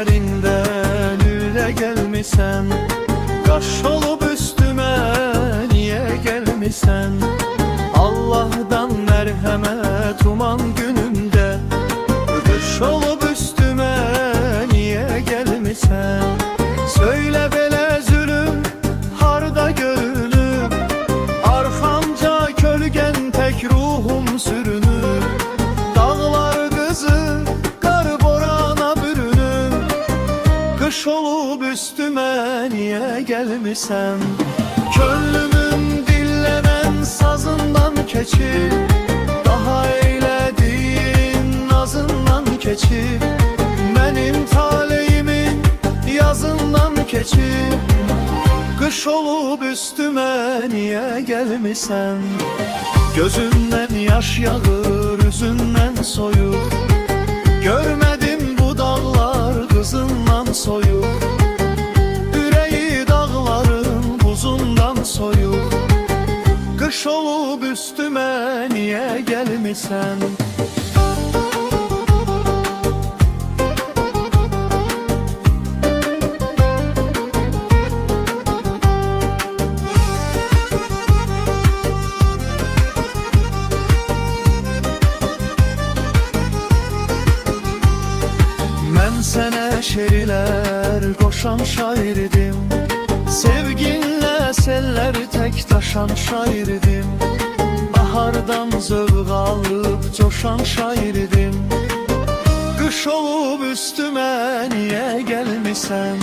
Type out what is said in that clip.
günlerinde lüle gelmişsen, kaş olup üstüme niye gelmişsen? Allah'tan merhamet uman günümde, kış olup üstüme niye gelmişsen? Söyle bele zulüm harda görünür, arkamca kölgen tek ruhum sürünür. Dağlar kızı kar borana bürünür, kış olup üstüme niye gelmişsen? Könlümün dillenen sazından keçi, daha eylediğin nazından keçi, benim taleyimin yazından keçi. Kış olup üstüme niye gelmişsen? Gözünden yaş yağır, üzünden soyur. Görmedim bu dağlar kızından soyur. Yüreği dağların buzundan soyur. Kış olup üstüme niye gelmişsen? Ben sene şeriler koşan şairdim, sevginle seller tek taşan şairdim. Bahardan zövq alıp coşan şairdim. Kış olup üstüme niye gelmişsen?